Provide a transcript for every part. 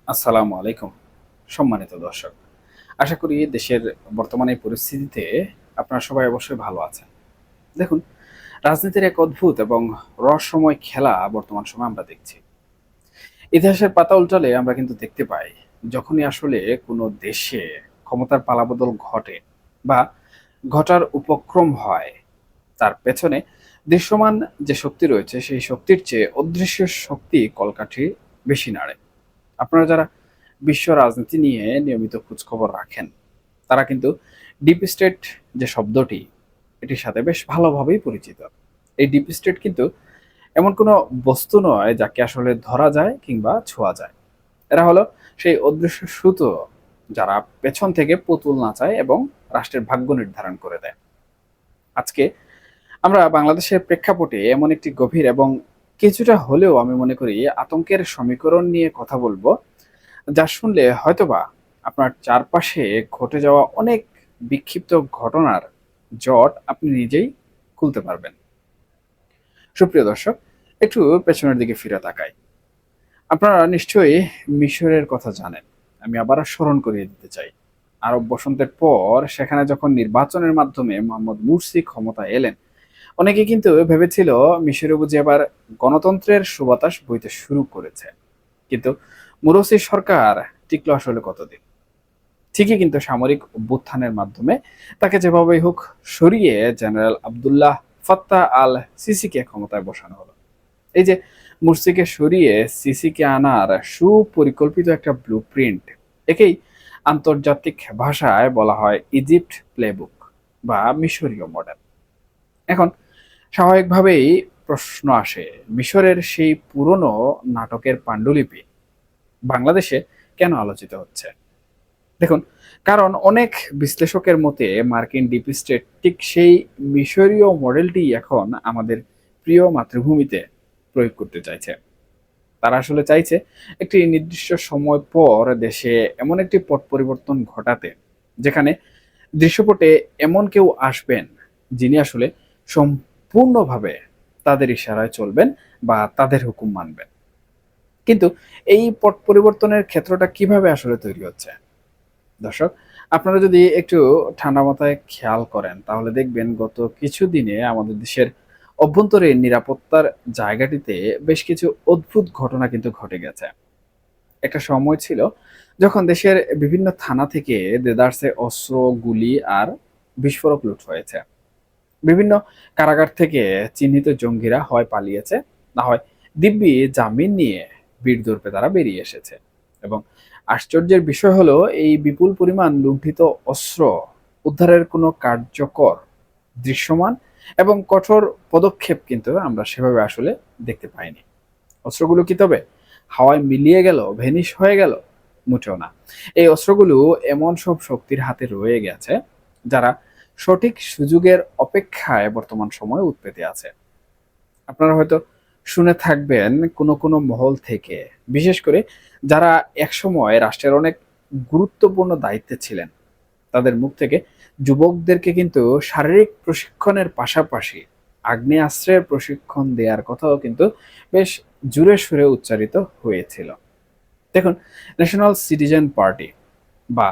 আসসালামু আলাইকুম সম্মানিত দর্শক। আশা করি দেশের বর্তমানে এই পরিস্থিতিতে আপনারা সবাই অবশ্যই ভালো আছেন। দেখুন, রাজনীতির এক অদ্ভুত এবং রহস্যময় খেলা বর্তমান সময়ে আমরা দেখছি। ইতিহাসের পাতা উল্টালে আমরা কিন্তু দেখতে পাই, যখনই আসলে কোনো দেশে ক্ষমতার পালাবদল ঘটে বা ঘটার উপক্রম হয়, তার পেছনে দৃশ্যমান যে শক্তি রয়েছে সেই শক্তির চেয়ে অদৃশ্য শক্তি কলকাঠি বেশি নাড়ে। আপনারা যারা বিশ্ব রাজনীতি নিয়ে নিয়মিত খোঁজখবর রাখেন, তারা কিন্তু ডিপ স্টেট যে শব্দটি, এটির সাথে বেশ ভালোভাবেই পরিচিত। এই ডিপ স্টেট কিন্তু এমন কোনো বস্তু নয় যাকে আসলে ধরা যায় কিংবা ছোঁয়া যায়। এরা হলো সেই অদৃশ্য সুতো, যারা পেছন থেকে পুতুল নাচায় এবং রাষ্ট্রের ভাগ্য নির্ধারণ করে দেয়। আজকে আমরা বাংলাদেশের প্রেক্ষাপটে এমন একটি গভীর এবং কিছুটা হলেও আমি মনে করি আতঙ্কের সমীকরণ নিয়ে কথা বলবো, যা শুনলে হয়তোবা আপনার চারপাশে ঘটে যাওয়া অনেক বিক্ষিপ্ত ঘটনার জট আপনি নিজেই খুলতে পারবেন। সুপ্রিয় দর্শক, একটু পেছনের দিকে ফিরে তাকাই। আপনারা নিশ্চয়ই মিশরের কথা জানেন। আমি আবার স্মরণ করিয়ে দিতে চাই। আরব বসন্তের পর সেখানে যখন নির্বাচনের মাধ্যমে মোহাম্মদ মুরসি ক্ষমতায় এলেন, অনেকে কিন্তু ভেবেছিল মিশরে বুঝি আবার গণতন্ত্রের সুবাতাস বইতে শুরু করেছে। কিন্তু মুরসি সরকার টিকলো আসলে কতদিন? ঠিকই কিন্তু সামরিক অভ্যুত্থানের মাধ্যমে তাকে যেভাবেই হোক সরিয়ে জেনারেল আবদুল্লাহ ফাত্তাহ আল সিসিকে ক্ষমতায় বসানো হলো। এই যে মুরসিকে সরিয়ে সিসিকে আনার সুপরিকল্পিত একটা ব্লুপ্রিন্ট, একেই আন্তর্জাতিক ভাষায় বলা হয় ইজিপ্ট প্লেবুক বা মিশরীয় মডেল। এখন স্বাভাবিকভাবেই প্রশ্ন আসে, মিশরের সেই পুরনো নাটকের পাণ্ডুলিপি বাংলাদেশে কেন আলোচিত হচ্ছে? দেখুন, কারণ অনেক বিশ্লেষকের মতে মার্কিন ডিপ স্টেট ঠিক সেই মিশরীয় মডেলটি এখন আমাদের প্রিয় মাতৃভূমিতে প্রয়োগ করতে চাইছে। তারা আসলে চাইছে একটি নির্দিষ্ট সময় পর দেশে এমন একটি পট পরিবর্তন ঘটাতে, যেখানে দৃশ্যপটে এমন কেউ আসবেন যিনি আসলে সম্পূর্ণভাবে তাদের ইশারায় চলবেন বা তাদের হুকুম মানবেন। কিন্তু এই পট পরিবর্তনের ক্ষেত্রটা কিভাবে আসলে তৈরি হচ্ছে? দর্শক, আপনারা যদি একটু ঠান্ডা মাথায় খেয়াল করেন, তাহলে দেখবেন গত কিছুদিনে আমাদের দেশের অভ্যন্তরীণ নিরাপত্তার জায়গাটিতে বেশ কিছু অদ্ভুত ঘটনা কিন্তু ঘটে গেছে। একটা সময় ছিল যখন দেশের বিভিন্ন থানা থেকে দেদারসে অস্ত্র, গুলি আর বিস্ফোরক লুট হয়েছে। বিভিন্ন কারাগার থেকে চিহ্নিত জঙ্গিরা হয় পালিয়েছে, না হয় দিব্যি জামিন নিয়ে বীরদর্পে তারা বেরিয়ে এসেছে। এবং আশ্চর্যের বিষয় হলো, এই বিপুল পরিমাণ লুণ্ঠিত অস্ত্র উদ্ধারের কোনো কার্যকর, দৃশ্যমান এবং কঠোর পদক্ষেপ কিন্তু আমরা সেভাবে আসলে দেখতে পাইনি। অস্ত্রগুলো কি তবে হাওয়ায় মিলিয়ে গেল, ভেনিশ হয়ে গেল? মোটেও না। এই অস্ত্রগুলো এমন সব শক্তির হাতে রয়ে গেছে, যারা সঠিক সুযোগের অপেক্ষায় বর্তমান সময়ে উৎপেতে আছে। আপনারা হয়তো শুনে থাকবেন কোনো কোনো মহল থেকে, বিশেষ করে যারা একসময় রাষ্ট্রের অনেক গুরুত্বপূর্ণ দায়িত্বে ছিলেন, তাদের মুখ থেকে যুবকদেরকে কিন্তু শারীরিক প্রশিক্ষণের পাশাপাশি আগ্নেয়াস্ত্রের প্রশিক্ষণ দেওয়ার কথাও কিন্তু বেশ জোরে সুরে উচ্চারিত হয়েছিল। দেখুন, ন্যাশনাল সিটিজেন পার্টি বা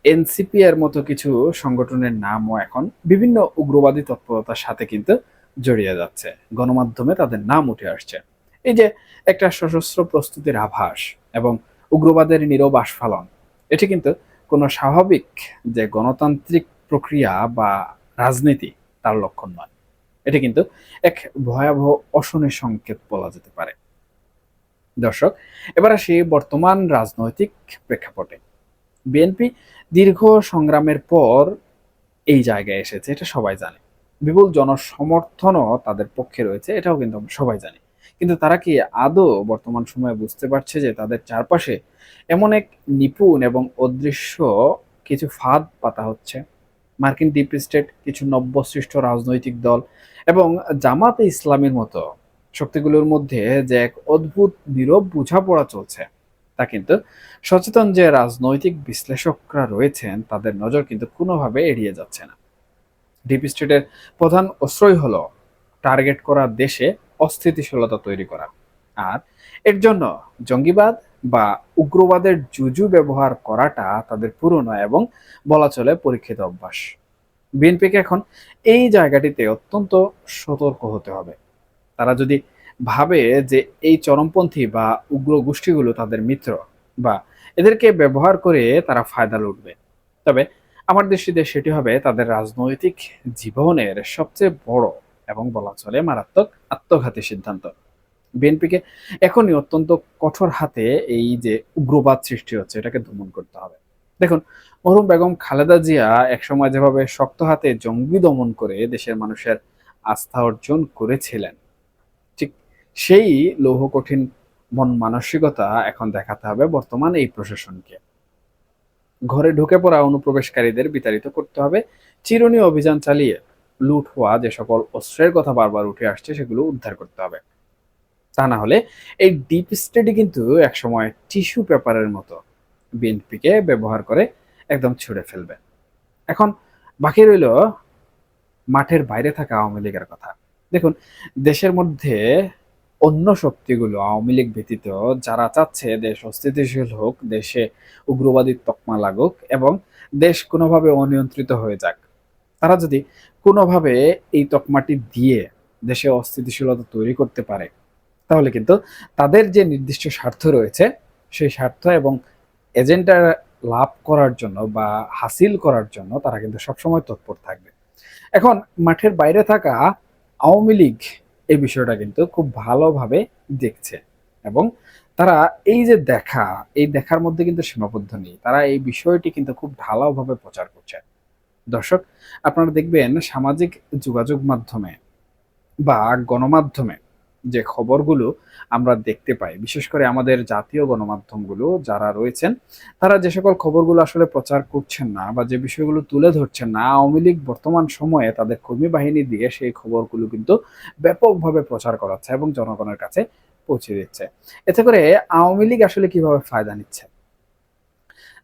এনসিপি এর মতো কিছু সংগঠনের নামও এখন বিভিন্ন উগ্রবাদী তৎপরতার সাথে কিন্তু জড়িয়ে যাচ্ছে। গণমাধ্যমে তাদের নাম উঠে আসছে। এই যে একটা সশস্ত্র প্রস্তুতির আভাস এবং উগ্রবাদের নীরব আস্ফালন, এটি কিন্তু কোনো স্বাভাবিক যে গণতান্ত্রিক প্রক্রিয়া বা রাজনীতি, তার লক্ষণ নয়। এটি কিন্তু এক ভয়াবহ অশনির সংকেত বলা যেতে পারে। দর্শক, এবার আসি বর্তমান রাজনৈতিক প্রেক্ষাপটে। বিএনপি দীর্ঘ সংগ্রামের পর এই জায়গায় এসেছে, এটা সবাই জানে। বিপুল জনসমর্থনও তাদের পক্ষে রয়েছে, এটাও কিন্তু আমরা সবাই জানি। কিন্তু তারা কি আদৌ বর্তমান সময়ে বুঝতে পারছে যে তাদের চারপাশে এমন এক নিপুণ এবং অদৃশ্য কিছু ফাঁদ পাতা হচ্ছে? মার্কিন ডিপ স্টেট, কিছু নব্যসৃষ্ট রাজনৈতিক দল এবং জামাতে ইসলামের মতো শক্তিগুলোর মধ্যে যে এক অদ্ভুত নীরব বোঝাপড়া চলছে, তা কিন্তু সচেতন যে রাজনৈতিক বিশ্লেষকরা রয়েছেন তাদের নজর কিন্তু কোনোভাবে এড়িয়ে যাচ্ছে না। ডিপ স্টেটের প্রধান অস্ত্রই হলো টার্গেট করা দেশে অস্থিতিশীলতা তৈরি করা। আর এর জন্য জঙ্গিবাদ বা উগ্রবাদের জুজু ব্যবহার করাটা তাদের পুরনো এবং বলা চলে পরীক্ষিত অভ্যাস। বিএনপিকে এখন এই জায়গাটিতে অত্যন্ত সতর্ক হতে হবে। তারা যদি ভাবে যে এই চরমপন্থী বা উগ্র গোষ্ঠীগুলো তাদের মিত্র বা এদেরকে ব্যবহার করে তারা ফায়দা লুটবে, তবে আমার দৃষ্টিতে সেটি হবে তাদের রাজনৈতিক জীবনের সবচেয়ে বড় এবং বলা চলে মারাত্মক আত্মঘাতী সিদ্ধান্ত। বিএনপিকে এখনই অত্যন্ত কঠোর হাতে এই যে উগ্রবাদ সৃষ্টি হচ্ছে এটাকে দমন করতে হবে। দেখুন, মরহুম বেগম খালেদা জিয়া একসময় যেভাবে শক্ত হাতে জঙ্গি দমন করে দেশের মানুষের আস্থা অর্জন করেছিলেন, ঠিক সেই লৌহ কঠিন মন মানসিকতা এখন দেখাতে হবে বর্তমান এই প্রশাসনকে। ঘরে ঢুকে পড়া অনুপ্রবেশকারীদের বিতাড়িত করতে হবে, চিরুনি অভিযান চালিয়ে লুট হওয়া যে সকল অস্ত্রের কথা বারবার উঠে আসছে সেগুলো উদ্ধার করতে হবে। তা না হলে এই ডিপ স্টেটই কিন্তু একসময় টিস্যু পেপারের মতো বিএনপিকে ব্যবহার করে একদম ছুঁড়ে ফেলবে। এখন বাকি রইল মাঠের বাইরে থাকা আওয়ামী লীগের কথা। দেখুন, দেশের মধ্যে অন্য শক্তিগুলো আওয়ামী লীগ ব্যতীত যারা চাচ্ছে দেশ অস্থিতিশীল হোক, দেশে উগ্রবাদী তকমা লাগুক এবং দেশ কোনোভাবে অনিয়ন্ত্রিত হয়ে যাক, তারা যদি কোনোভাবে এই তকমাটি দিয়ে দেশে অস্থিতিশীলতা তৈরি করতে পারে, তাহলে কিন্তু তাদের যে নির্দিষ্ট স্বার্থ রয়েছে সেই স্বার্থ এবং এজেন্ডা লাভ করার জন্য বা হাসিল করার জন্য তারা কিন্তু সবসময় তৎপর থাকবে। এখন মাঠের বাইরে থাকা আওয়ামী লীগ এই বিষয়টা কিন্তু খুব ভালোভাবে দেখছে এবং তারা এই যে এই দেখার মধ্যে কিন্তু সীমাবদ্ধ নেই, তারা এই বিষয়টি কিন্তু খুব ঢালাওভাবে প্রচার করছে। দর্শক, আপনারা দেখবেন সামাজিক যোগাযোগ মাধ্যমে বা গণমাধ্যমে যে খবরগুলো আমরা দেখতে পাই, বিশেষ করে আমাদের জাতীয় গণমাধ্যমগুলো যারা রয়েছেন, তারা যে সকল খবরগুলো আসলে প্রচার করছেন না বা যে বিষয়গুলো তুলে ধরছেন না, আওয়ামী লীগ বর্তমান সময়ে তাদের কর্মী বাহিনী দিয়ে সেই খবরগুলো কিন্তু ব্যাপকভাবে প্রচার করাচ্ছে এবং জনগণের কাছে পৌঁছে দিচ্ছে। এতে করে আওয়ামী লীগ আসলে কিভাবে ফায়দা নিচ্ছে?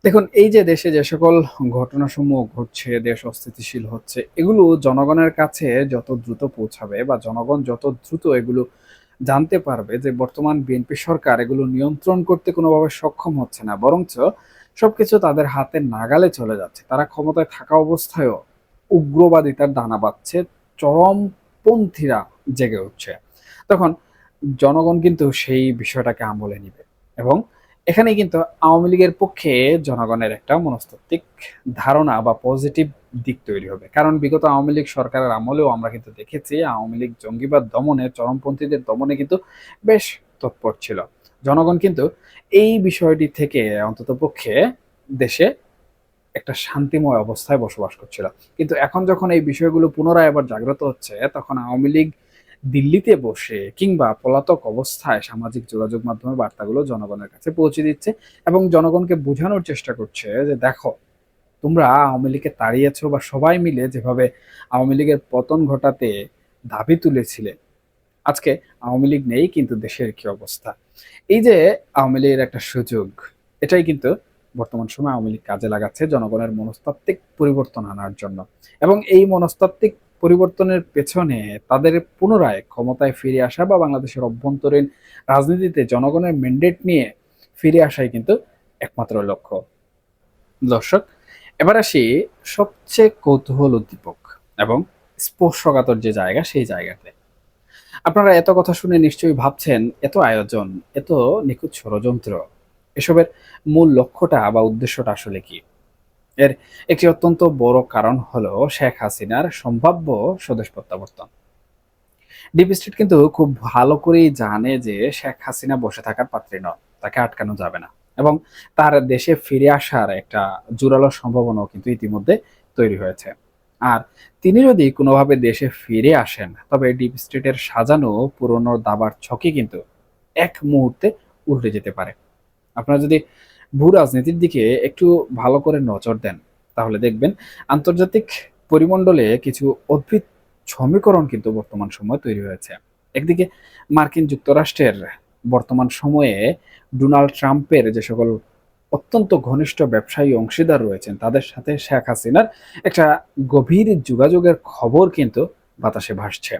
দেখুন, এই যে দেশে যে সকল ঘটনাসমূহ ঘটছে, দেশ অস্থিতিশীল হচ্ছে, এগুলো জনগণের কাছে যত দ্রুত পৌঁছাবে বা জনগণ যত দ্রুত এগুলো জানতে পারবে যে বর্তমান বিএনপি সরকার এগুলো নিয়ন্ত্রণ করতে কোনোভাবে সক্ষম হচ্ছে না, বরঞ্চ সবকিছু তাদের হাতের নাগালে চলে যাচ্ছে, তারা ক্ষমতায় থাকা অবস্থায়ও উগ্রবাদিতার ডানা বাঁধছে, চরমপন্থীরা জেগে উঠছে, তখন জনগণ কিন্তু সেই বিষয়টাকে আমলে নিবে এবং এখানেই কিন্তু আওয়ামী লীগের পক্ষে জনগণের একটা মনস্তাত্ত্বিক ধারণা বা পজিটিভ দিক তৈরি হবে। কারণ বিগত আওয়ামী লীগ সরকারের আমলেও আমরা কিন্তু দেখেছি আওয়ামী লীগ জঙ্গিবাদ দমনে, চরমপন্থীদের দমনে কিন্তু বেশ তৎপর ছিল। জনগণ কিন্তু এই বিষয়টি থেকে অন্তত পক্ষে দেশে একটা শান্তিময় অবস্থায় বসবাস করছিল। কিন্তু এখন যখন এই বিষয়গুলো পুনরায় আবার জাগ্রত হচ্ছে, তখন আওয়ামী লীগ দিল্লিতে বসে কিংবা পলাতক অবস্থায় সামাজিক যোগাযোগ মাধ্যমে বার্তাগুলো জনগণের কাছে পৌঁছে দিচ্ছে এবং জনগণকে বোঝানোর চেষ্টা করছে যে দেখো, তোমরা আওয়ামী লীগকে তাড়িয়েছো বা সবাই মিলে যেভাবে আওয়ামী লীগের পতন ঘটাতে দাবি তুলেছিলে, আজকে আওয়ামী লীগ নেই, কিন্তু দেশের কি অবস্থা। এই যে আওয়ামী লীগের একটা সুযোগ, এটাই কিন্তু বর্তমান সময় আওয়ামী লীগ কাজে লাগাচ্ছে জনগণের মনস্তাত্ত্বিক পরিবর্তন আনার জন্য এবং এই মনস্তাত্ত্বিক পরিবর্তনের পেছনে তাদের পুনরায় ক্ষমতায় ফিরে আসা বা বাংলাদেশের অভ্যন্তরীণ রাজনীতিতে জনগণের ম্যান্ডেট নিয়ে ফিরে আসাই কিন্তু একমাত্র লক্ষ্য। দর্শক, এবার আসি সবচেয়ে কৌতূহল উদ্দীপক এবং স্পর্শকাতর যে জায়গা, সেই জায়গাতে। আপনারা এত কথা শুনে নিশ্চয়ই ভাবছেন, এত আয়োজন, এত নিখুঁত ষড়যন্ত্র, এসবের মূল লক্ষ্যটা বা উদ্দেশ্যটা আসলে কি? এর একটি অত্যন্ত বড় কারণ হলো শেখ হাসিনার সম্ভাব্য স্বদেশ প্রত্যাবর্তন। ডিপ স্টেট কিন্তু খুব ভালো করেই জানে যে শেখ হাসিনা বসে থাকার পাত্রী নন, তাকে আটকানো যাবে না এবং তার দেশে ফিরে আসার একটা জোরালো সম্ভাবনাও কিন্তু ইতিমধ্যে তৈরি হয়েছে। আর তিনি যদি কোনোভাবে দেশে ফিরে আসেন, তবে ডিপ স্টেটের সাজানো পুরনো দাবার ছকে কিন্তু এক মুহূর্তে উল্টে যেতে পারে। আপনারা যদি ভূ রাজনীতির দিকে একটু ভালো করে নজর দেন, তাহলে দেখবেন আন্তর্জাতিক পরিমণ্ডলে কিছু অদ্ভুত সমীকরণ কিন্তু বর্তমান সময়ে তৈরি হয়েছে। একদিকে মার্কিন যুক্তরাষ্ট্রের বর্তমান সময়ে ডোনাল্ড ট্রাম্পের যে সকল অত্যন্ত ঘনিষ্ঠ ব্যবসায়ী অংশীদার রয়েছেন, তাদের সাথে শেখ হাসিনার একটা গভীর যোগাযোগের খবর কিন্তু বাতাসে ভাসছে।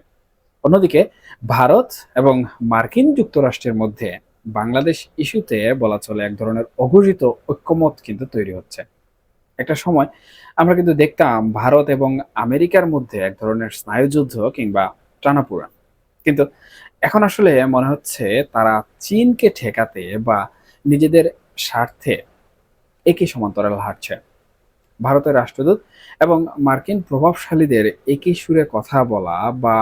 অন্যদিকে ভারত এবং মার্কিন যুক্তরাষ্ট্রের মধ্যে বাংলাদেশ ইস্যুতে বলা চলে এক ধরনের অঘোষিত ঐক্যমত কিন্তু তৈরি হচ্ছে। একটা সময় আমরা কিন্তু দেখতাম ভারত এবং আমেরিকার মধ্যে এক ধরনের স্নায়ুযুদ্ধ কিংবা টানাপোড়েন। কিন্তু এখন আসলে মনে হচ্ছে তারা চীনকে ঠেকাতে বা নিজেদের স্বার্থে একই সমান্তরাল হাঁটছে। ভারতের রাষ্ট্রদূত এবং মার্কিন প্রভাবশালীদের একই সুরে কথা বলা বা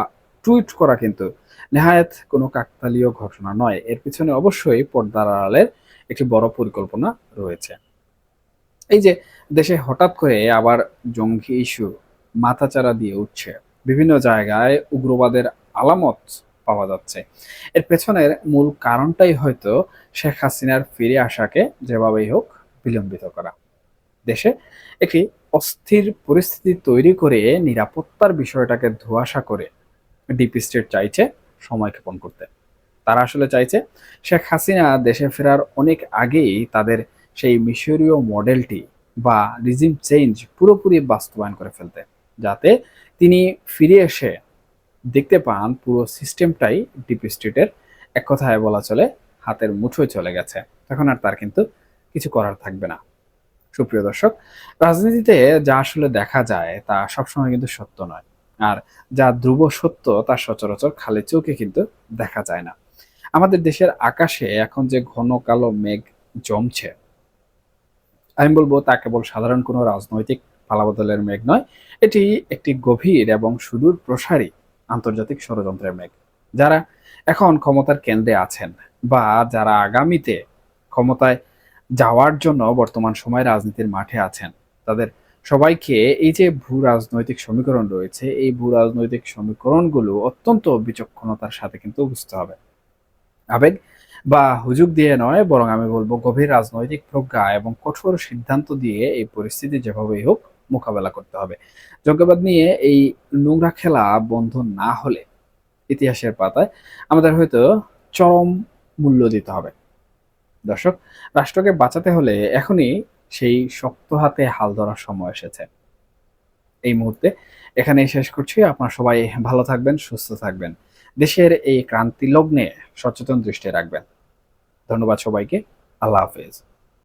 টুইট করা কিন্তু নেহায়েত কোনো কাকতালীয় ঘটনা নয়। এর পিছনে অবশ্যই পর্দার আড়ালের একটি বড় পরিকল্পনা রয়েছে। এই যে দেশে হঠাৎ করে আবার জঙ্গি ইস্যু মাথাচাড়া দিয়ে উঠছে, বিভিন্ন জায়গায় উগ্রবাদের আলামত পাওয়া যাচ্ছে, এর পেছনের মূল কারণটাই হয়তো শেখ হাসিনার ফিরে আসাকে যেভাবেই হোক বিলম্বিত করা। দেশে একটি অস্থির পরিস্থিতি তৈরি করে নিরাপত্তার বিষয়টাকে ধোঁয়াশা করে ডিপ স্টেট চাইছে সময় ক্ষেপণ করতে। তারা আসলে চাইছে শেখ হাসিনা দেশে ফেরার অনেক আগেই তাদের সেই মিশরীয় মডেলটি বা রিজিম চেঞ্জ পুরোপুরি বাস্তবায়ন করে ফেলতে, যাতে তিনি ফিরে এসে দেখতে পান পুরো সিস্টেমটাই ডিপ স্টেটের এক কথায় বলা চলে হাতের মুঠোয় চলে গেছে। তখন আর তার কিন্তু কিছু করার থাকবে না। সুপ্রিয় দর্শক, রাজনীতিতে যা আসলে দেখা যায় তা সবসময় কিন্তু সত্য নয়। আর যা ধ্রুব সত্য তা সচরাচর খালি চোখে কিন্তু দেখা যায় না। আমাদের দেশের আকাশে এখন যে ঘন কালো মেঘ জমছে, আমি বলবো তা কেবল সাধারণ কোনো রাজনৈতিক পালাবদলের মেঘ নয়। এটি একটি গভীর এবং সুদূর প্রসারী আন্তর্জাতিক ষড়যন্ত্রের মেঘ। যারা এখন ক্ষমতার কেন্দ্রে আছেন বা যারা আগামীতে ক্ষমতায় যাওয়ার জন্য বর্তমান সময়ে রাজনীতির মাঠে আছেন, তাদের সবাইকে এই যে ভূ রাজনৈতিক সমীকরণ রয়েছে, এই ভূ রাজনৈতিক সমীকরণগুলো অত্যন্ত বিচক্ষণতার সাথে কিন্তু বুঝতে হবে। আবেগ বা হুজুগ দিয়ে নয়, বরং আমি বলবো গভীর রাজনৈতিক প্রজ্ঞা এবং কঠোর সিদ্ধান্ত দিয়ে এই পরিস্থিতি যেভাবেই হোক মোকাবেলা করতে হবে। যজ্ঞবাদ নিয়ে এই নোংরা খেলা বন্ধ না হলে ইতিহাসের পাতায় আমাদের হয়তো চরম মূল্য দিতে হবে। দর্শক, রাষ্ট্রকে বাঁচাতে হলে এখনই সেই শক্ত হাতে হাল ধরার সময় এসেছে। এই মুহূর্তে এখানেই শেষ করছি। আপনারা সবাই ভালো থাকবেন, সুস্থ থাকবেন। দেশের এই ক্রান্তি লগ্নে সচেতন দৃষ্টি রাখবেন। ধন্যবাদ সবাইকে। আল্লাহ হাফেজ।